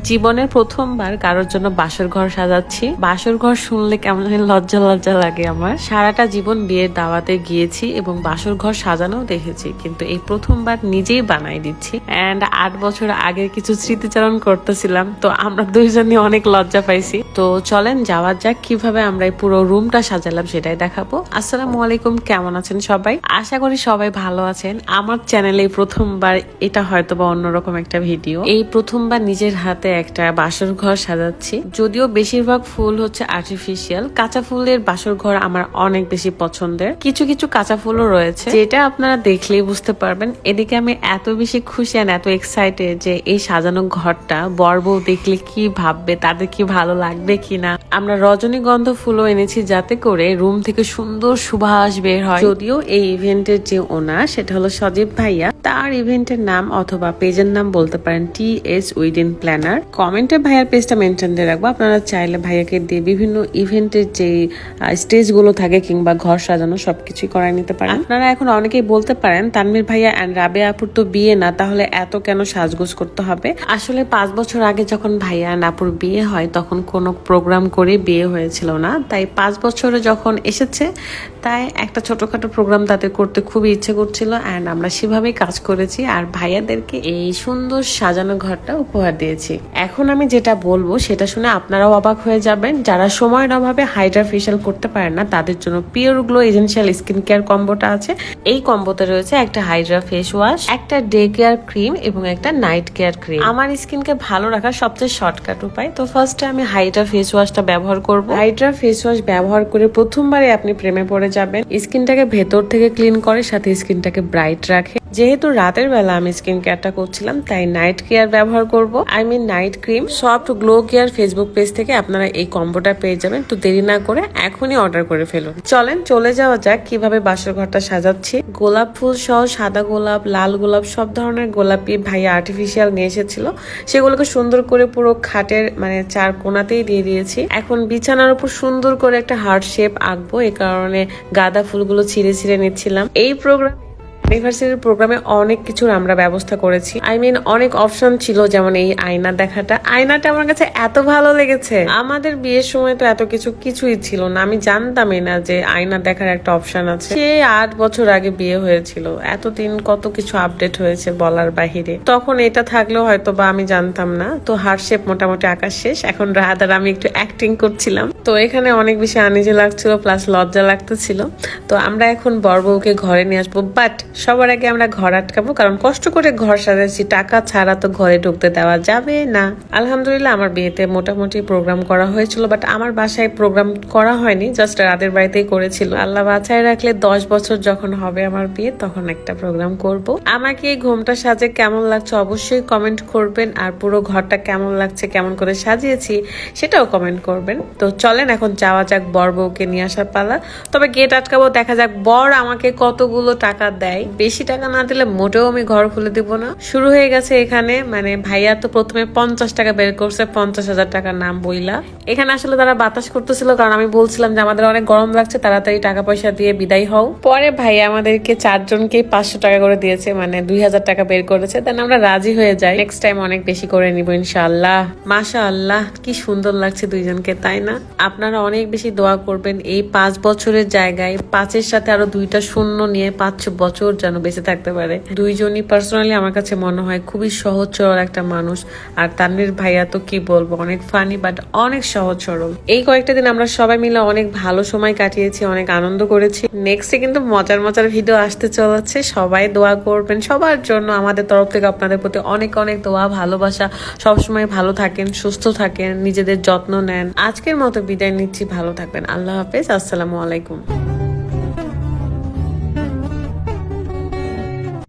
জীবনের প্রথমবার কারোর জন্য বাসর ঘর সাজাচ্ছি। বাসর ঘর শুনলে কেমন জানি লজ্জা লজ্জা লাগে আমার। সারাটা জীবন বিয়ের দাওয়াতে গিয়েছি এবং বাসর ঘর সাজানো দেখেছি, কিন্তু এই প্রথমবার নিজেই বানাই দিচ্ছি। এন্ড 8 বছর আগের কিছু স্মৃতিচারণ করতেছিলাম, তো আমরা দুইজনই অনেক লজ্জা পাইছি। তো চলেন যাওয়া যাক কিভাবে আমরা এই পুরো রুমটা সাজালাম সেটাই দেখাবো। আসসালামু আলাইকুম, কেমন আছেন সবাই? আশা করি সবাই ভালো আছেন। আমার চ্যানেলে প্রথমবার এটা হয়তো বা অন্যরকম একটা ভিডিও। এই প্রথমবার নিজের হাতে একটা বাসর ঘর সাজাচ্ছি। যদিও বেশিরভাগ ফুল হচ্ছে আর্টিফিশিয়াল, কাঁচা ফুলের বাসর ঘর আমার অনেক বেশি পছন্দের। কিছু কিছু কাঁচা ফুলও রয়েছে, যেটা আপনারা দেখলেই বুঝতে পারবেন। এদিকে আমি এত বেশি খুশি আর এত এক্সাইটেড যে এই সাজানো ঘরটা বর বউ দেখলে কি ভাববে, তাদের কি ভালো লাগবে কিনা। আমরা রজনীগন্ধা ফুলও এনেছি যাতে করে রুম থেকে সুন্দর সুবাস বের হয়। যদিও এই ইভেন্টের যে ওনার, সেটা হলো সজীব ভাইয়া, তার ইভেন্টের নাম অথবা পেজের নাম বলতে পারেন TS উইডিন প্ল্যানার। কমেন্টে ভাইয়ার পেজটা মেনশন দিয়ে রাখবো, আপনারা চাইলে ভাইয়াকে দিয়ে বিভিন্ন ইভেন্টের যে স্টেজ গুলো থাকে কিংবা ঘর সাজানো সবকিছুই করাই নিতে পারেন। আপনারা এখন অনেকেই বলতে পারেন তানভীর ভাইয়া এন্ড রাবেয়া আপুর তো বিয়ে না, তাহলে এত কেন সাজগোজ করতে হবে? আসলে 5 বছর আগে যখন ভাইয়া এন্ড আপুর বিয়ে হয় তখন কোনো প্রোগ্রাম করে বিয়ে হয়েছিল না, তাই 5 বছরে যখন এসেছে তাই একটা ছোটখাটো প্রোগ্রাম তাদের করতে খুবই ইচ্ছে করছিল এন্ড আমরা সেভাবেই কাজ করেছি আর ভাইয়াদেরকে এই সুন্দর সাজানো ঘরটা উপহার দিয়েছি। এখন আমি যেটা বলবো সেটা শুনে আপনারাও অবাক হয়ে যাবেন। যারা সময়ের অভাবে হাইড্রা ফেশিয়াল করতে পারেন না তাদের জন্য Pure Glow essential skin care কম্বোটা আছে। এই কম্বোতে রয়েছে একটা হাইড্রা ফেস ওয়াশ, একটা ডে কেয়ার ক্রিম এবং একটা নাইট কেয়ার ক্রিম। আমার স্কিনকে ভালো রাখার সবচেয়ে শর্টকাট উপায়। তো ফার্স্টে আমি হাইড্রা ফেস ওয়াশটা ব্যবহার করব। হাইড্রা ফেস ওয়াশ ব্যবহার করে প্রথমবারে আপনি প্রেমে পড়ে যাবেন। স্কিনটাকে ভেতর থেকে ক্লিন করে, সাথে স্কিনটাকে ব্রাইট রাখে। যেহেতু রাতের বেলা আমি স্কিন কেয়ারটা করছিলাম তাই নাইট কেয়ার ব্যবহার করব, night cream. Soft glow care Facebook page থেকে আপনারা এই কম্বোটা পেয়ে যাবেন। তো দেরি না করে এখনই অর্ডার করে ফেলুন। চলেন চলে যাওয়া যাক কিভাবে বাসর ঘরটা সাজাচ্ছি। গোলাপ ফুল সহ সাদা গোলাপ, লাল গোলাপ, সব ধরনের গোলাপি ভাইয়া আর্টিফিশিয়াল নিয়ে এসেছিল। সেগুলোকে সুন্দর করে পুরো খাটের চার কোনাতেই দিয়ে দিয়েছি। এখন বিছানার উপর সুন্দর করে একটা হার্ট শেপ আঁকবো, এই কারণে গাঁদা ফুলগুলো ছিঁড়ে ছিঁড়ে নিচ্ছিলাম। এই অ্যানিভার্সারির প্রোগ্রামে অনেক কিছুর আমরা ব্যবস্থা করেছি। অনেক অপশন ছিল, যেমন এই আয়না দেখাটা। আয়নাটা আমার কাছে এত ভালো লেগেছে। আমাদের বিয়ের সময় তো এত কিছুই ছিল না, আমি জানতামই না যে আয়না দেখার একটা অপশন আছে। সে 8 বছর আগে বিয়ে হয়েছিল, এতদিন কত কিছু আপডেট হয়েছে বলার বাহিরে। তখন এটা থাকলেও হয়তো বা আমি জানতাম না। তো হার্ট শেপ মোটামুটি আঁকা শেষ। এখন রাহাত আর আমি একটু অ্যাক্টিং করছিলাম, তো এখানে অনেক বেশি আনইজি লাগছিল, প্লাস লজ্জা লাগতেছিল। তো আমরা এখন বর বউকে ঘরে নিয়ে আসবো, বাট সবার আগে আমরা ঘর আটকাবো, কারণ কষ্ট করে ঘর সাজাচ্ছি, টাকা ছাড়া তো ঘরে ঢুকতে দেওয়া যাবে না। আলহামদুলিল্লাহ আমার বিয়েতে মোটামুটি প্রোগ্রাম করা হয়েছিল, বাট আমার বাসায় প্রোগ্রাম করা হয়নি, জাস্ট রাতের বাড়িতেই করেছিল। আল্লাহ বাঁচায় রাখলে 10 বছর যখন হবে আমার বিয়ে তখন একটা প্রোগ্রাম করব। আমাকে এই ঘুমটা সাজে কেমন লাগছে অবশ্যই কমেন্ট করবেন, আর পুরো ঘরটা কেমন লাগছে, কেমন করে সাজিয়েছি সেটাও কমেন্ট করবেন। তো চলেন এখন যাওয়া যাক বর বউকে নিয়ে আসার পালা। তবে গেট আটকাবো, দেখা যাক বর আমাকে কতগুলো টাকা দেয়। বেশি টাকা না দিলে মোটেও আমি ঘর খুলে দিব না। শুরু হয়ে গেছে এখানে, ভাইয়া তো প্রথমে 50 টাকা বের করছে, 50,000 টাকার নাম বইলা। এখানে আসলে তারা বাতাস করতেছিল, কারণ আমি বলছিলাম যে আমাদের অনেক গরম লাগছে, তাড়াতাড়ি টাকা পয়সা দিয়ে বিদায় হও। পরে ভাইয়া আমাদেরকে 4 জনকে 500 টাকা করে দিয়েছে, 2000 টাকা বের করেছে। দেন আমরা রাজি হয়ে যাই, নেক্সট টাইম অনেক বেশি করে নিব ইনশাআল্লাহ। মাশাআল্লাহ, কি সুন্দর লাগছে দুইজনকে, তাই না? আপনারা অনেক বেশি দোয়া করবেন এই 5 বছরের জায়গায় 5-এর সাথে আরো 2টা শূন্য নিয়ে 5 বছর যেন বেঁচে থাকতে পারে। দুইজনই পার্সোনালি আমার কাছে মনে হয় খুবই সহজ সরল একটা মানুষ। আর তানভীর ভাইয়া তো কি বলবো, অনেক ফানি বাট অনেক সহজ সরল। এই কয়েকটা দিন আমরা সবাই মিলে অনেক ভালো সময় কাটিয়েছি, অনেক আনন্দ করেছি। নেক্সটে কিন্তু মজার মজার ভিডিও আসতে চলেছে, সবাই দোয়া করবেন সবার জন্য। আমাদের তরফ থেকে আপনাদের প্রতি অনেক অনেক দোয়া, ভালোবাসা। সবসময় ভালো থাকেন, সুস্থ থাকেন, নিজেদের যত্ন নেন। আজকের মতো বিদায় নিচ্ছি, ভালো থাকবেন। আল্লাহ হাফেজ, আসসালামু আলাইকুম।